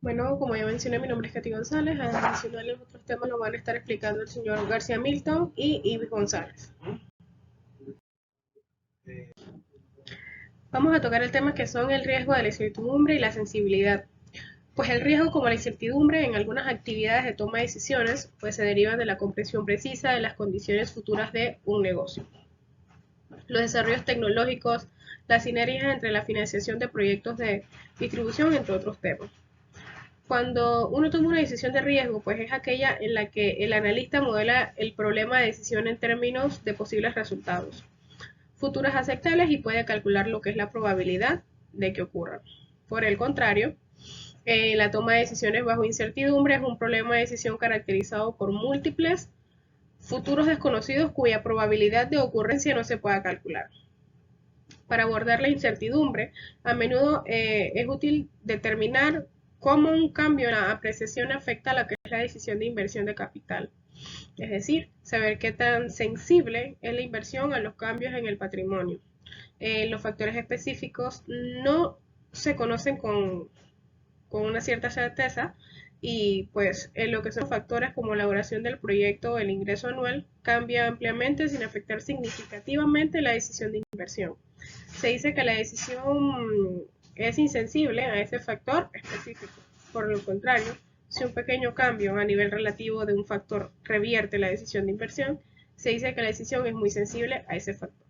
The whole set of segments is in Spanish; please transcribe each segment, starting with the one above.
Bueno, como ya mencioné, mi nombre es Katy González. Adicional, los otros temas los van a estar explicando el señor García Milton y Ives González. Vamos a tocar el tema que son el riesgo de la incertidumbre y la sensibilidad. Pues el riesgo, como la incertidumbre en algunas actividades de toma de decisiones, pues se derivan de la comprensión precisa de las condiciones futuras de un negocio. Los desarrollos tecnológicos, las sinergias entre la financiación de proyectos de distribución, entre otros temas. Cuando uno toma una decisión de riesgo, pues es aquella en la que el analista modela el problema de decisión en términos de posibles resultados futuros aceptables y puede calcular lo que es la probabilidad de que ocurra. Por el contrario, la toma de decisiones bajo incertidumbre es un problema de decisión caracterizado por múltiples futuros desconocidos cuya probabilidad de ocurrencia no se pueda calcular. Para abordar la incertidumbre, a menudo es útil determinar cómo un cambio en la apreciación afecta a lo que es la decisión de inversión de capital. Es decir, saber qué tan sensible es la inversión a los cambios en el patrimonio. Los factores específicos no se conocen con una cierta certeza y pues en lo que son factores como la duración del proyecto o el ingreso anual cambia ampliamente sin afectar significativamente la decisión de inversión. Se dice que la decisión es insensible a ese factor específico. Por el contrario, si un pequeño cambio a nivel relativo de un factor revierte la decisión de inversión, se dice que la decisión es muy sensible a ese factor.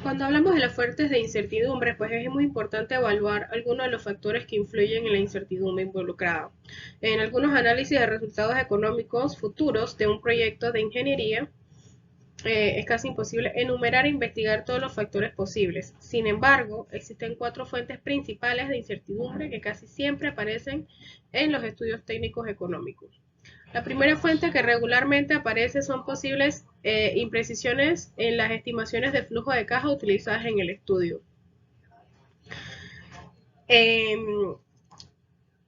Cuando hablamos de las fuentes de incertidumbre, pues es muy importante evaluar algunos de los factores que influyen en la incertidumbre involucrada. En algunos análisis de resultados económicos futuros de un proyecto de ingeniería, es casi imposible enumerar e investigar todos los factores posibles. Sin embargo, existen 4 fuentes principales de incertidumbre que casi siempre aparecen en los estudios técnicos económicos. La primera fuente que regularmente aparece son posibles imprecisiones en las estimaciones de flujo de caja utilizadas en el estudio. Eh,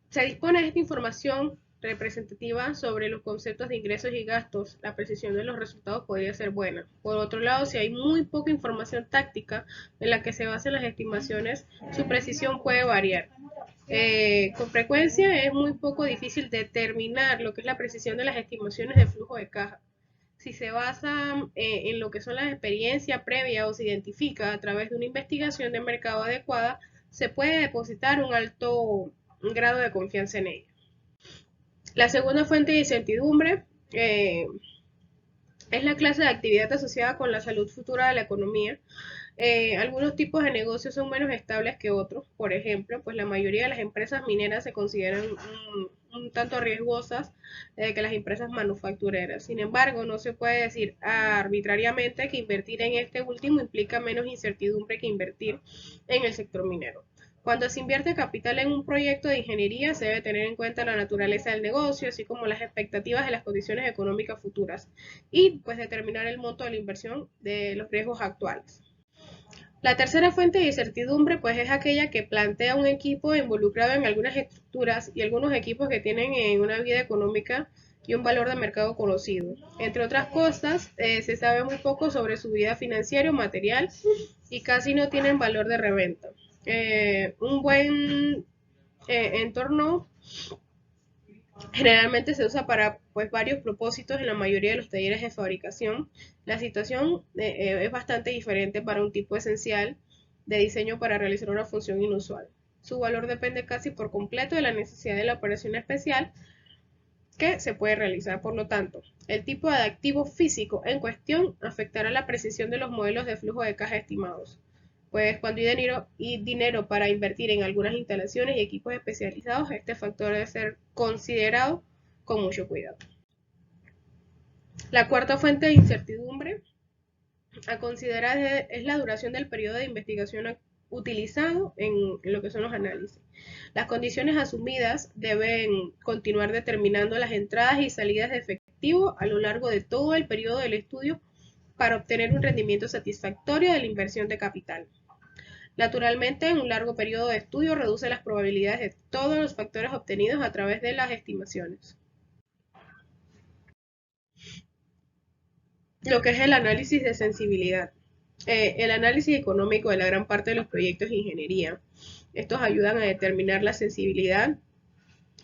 Se dispone de esta información representativa sobre los conceptos de ingresos y gastos, la precisión de los resultados podría ser buena. Por otro lado, si hay muy poca información táctica en la que se basen las estimaciones, su precisión puede variar. Con frecuencia es muy poco difícil determinar lo que es la precisión de las estimaciones de flujo de caja. Si se basa en lo que son las experiencias previas o se identifica a través de una investigación de mercado adecuada, se puede depositar un alto grado de confianza en ella. La segunda fuente de incertidumbre es la clase de actividad asociada con la salud futura de la economía. Algunos tipos de negocios son menos estables que otros. Por ejemplo, pues la mayoría de las empresas mineras se consideran un tanto riesgosas que las empresas manufactureras. Sin embargo, no se puede decir arbitrariamente que invertir en este último implica menos incertidumbre que invertir en el sector minero. Cuando se invierte capital en un proyecto de ingeniería, se debe tener en cuenta la naturaleza del negocio, así como las expectativas de las condiciones económicas futuras, y pues determinar el monto de la inversión de los riesgos actuales. La tercera fuente de incertidumbre pues es aquella que plantea un equipo involucrado en algunas estructuras y algunos equipos que tienen una vida económica y un valor de mercado conocido. Entre otras cosas, se sabe muy poco sobre su vida financiera o material y casi no tienen valor de reventa. Un buen entorno generalmente se usa para pues varios propósitos en la mayoría de los talleres de fabricación. La situación es bastante diferente para un tipo esencial de diseño para realizar una función inusual. Su valor depende casi por completo de la necesidad de la operación especial que se puede realizar. Por lo tanto, el tipo de activo físico en cuestión afectará la precisión de los modelos de flujo de caja estimados. Pues cuando hay dinero para invertir en algunas instalaciones y equipos especializados, este factor debe ser considerado con mucho cuidado. La cuarta fuente de incertidumbre a considerar es la duración del periodo de investigación utilizado en lo que son los análisis. Las condiciones asumidas deben continuar determinando las entradas y salidas de efectivo a lo largo de todo el periodo del estudio para obtener un rendimiento satisfactorio de la inversión de capital. Naturalmente, un largo periodo de estudio reduce las probabilidades de todos los factores obtenidos a través de las estimaciones. Lo que es el análisis de sensibilidad. El análisis económico de la gran parte de los proyectos de ingeniería. Estos ayudan a determinar la sensibilidad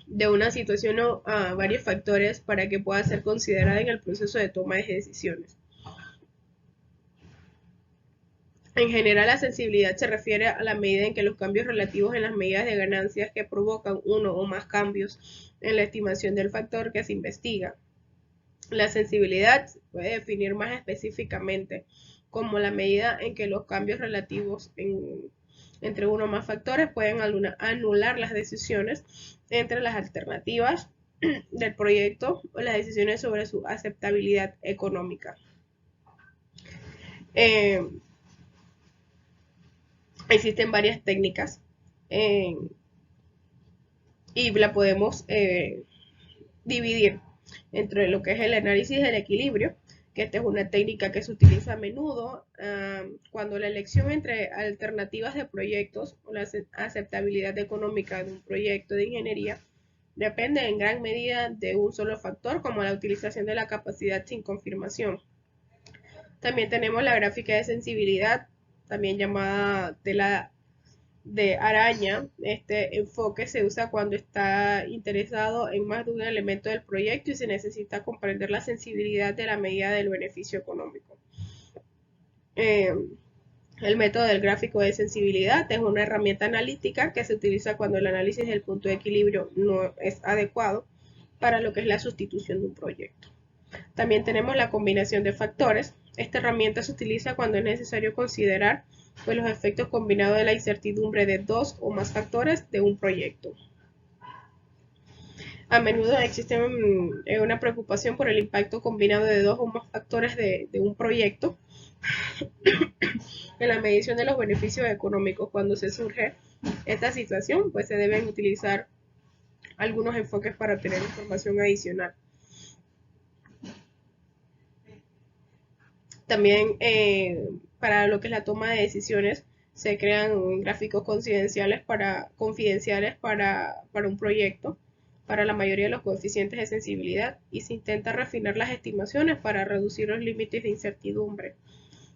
de una situación a varios factores para que pueda ser considerada en el proceso de toma de decisiones. En general, la sensibilidad se refiere a la medida en que los cambios relativos en las medidas de ganancias que provocan uno o más cambios en la estimación del factor que se investiga. La sensibilidad se puede definir más específicamente como la medida en que los cambios relativos entre uno o más factores pueden anular las decisiones entre las alternativas del proyecto o las decisiones sobre su aceptabilidad económica. Existen varias técnicas y la podemos dividir entre lo que es el análisis del equilibrio, que esta es una técnica que se utiliza a menudo cuando la elección entre alternativas de proyectos o la aceptabilidad económica de un proyecto de ingeniería depende en gran medida de un solo factor, como la utilización de la capacidad sin confirmación. También tenemos la gráfica de sensibilidad, también llamada tela de araña. Este enfoque se usa cuando está interesado en más de un elemento del proyecto y se necesita comprender la sensibilidad de la medida del beneficio económico. El método del gráfico de sensibilidad es una herramienta analítica que se utiliza cuando el análisis del punto de equilibrio no es adecuado para lo que es la sustitución de un proyecto. También tenemos la combinación de factores. Esta herramienta se utiliza cuando es necesario considerar pues, los efectos combinados de la incertidumbre de dos o más factores de un proyecto. A menudo existe una preocupación por el impacto combinado de dos o más factores de un proyecto en la medición de los beneficios económicos. Cuando se surge esta situación, pues se deben utilizar algunos enfoques para obtener información adicional. También para lo que es la toma de decisiones se crean gráficos confidenciales para un proyecto para la mayoría de los coeficientes de sensibilidad y se intenta refinar las estimaciones para reducir los límites de incertidumbre.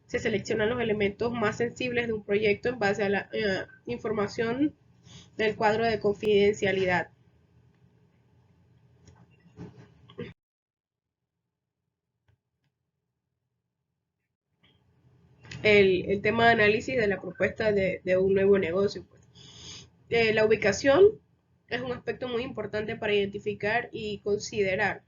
Se seleccionan los elementos más sensibles de un proyecto en base a la información del cuadro de confidencialidad. El tema de análisis de la propuesta de un nuevo negocio. Pues. La ubicación es un aspecto muy importante para identificar y considerar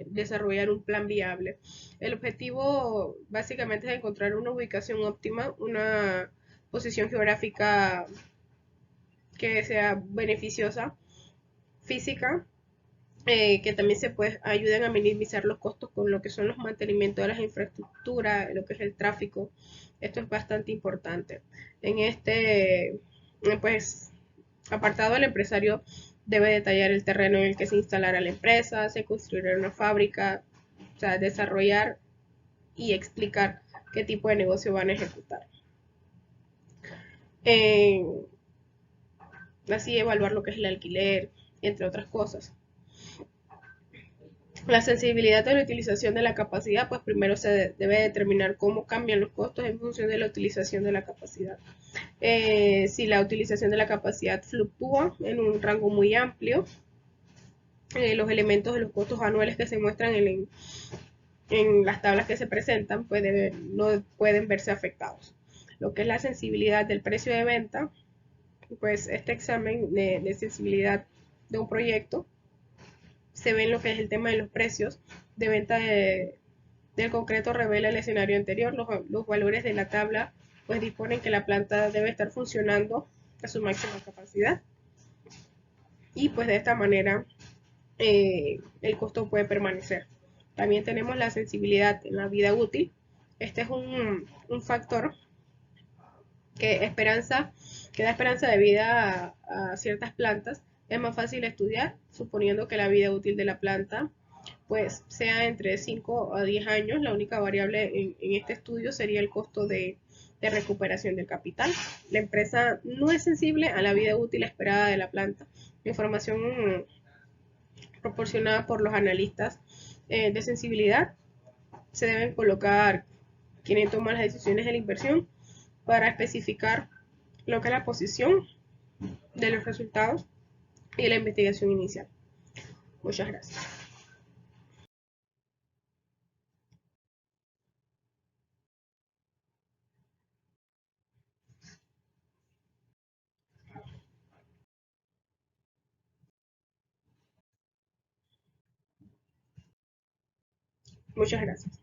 desarrollar un plan viable. El objetivo básicamente es encontrar una ubicación óptima, una posición geográfica que sea beneficiosa, física, que también ayuden a minimizar los costos con lo que son los mantenimientos de las infraestructuras, lo que es el tráfico. Esto es bastante importante. En este, pues, apartado, el empresario debe detallar el terreno en el que se instalará la empresa, se construirá una fábrica, o sea, desarrollar y explicar qué tipo de negocio van a ejecutar. Así evaluar lo que es el alquiler, entre otras cosas. La sensibilidad de la utilización de la capacidad, pues primero se debe determinar cómo cambian los costos en función de la utilización de la capacidad. Si la utilización de la capacidad fluctúa en un rango muy amplio, los elementos de los costos anuales que se muestran en las tablas que se presentan pues no pueden verse afectados. Lo que es la sensibilidad del precio de venta, pues este examen de sensibilidad de un proyecto se ve en lo que es el tema de los precios de venta del concreto revela el escenario anterior. Los valores de la tabla pues disponen que la planta debe estar funcionando a su máxima capacidad y pues de esta manera el costo puede permanecer. También tenemos la sensibilidad en la vida útil. Este es un factor que da esperanza de vida a ciertas plantas. Es más fácil estudiar suponiendo que la vida útil de la planta pues sea entre 5 a 10 años. La única variable en este estudio sería el costo de recuperación del capital. La empresa no es sensible a la vida útil esperada de la planta. La información proporcionada por los analistas de sensibilidad se deben colocar quien toma las decisiones de la inversión para especificar lo que es la posición de los resultados y de la investigación inicial. Muchas gracias. Muchas gracias.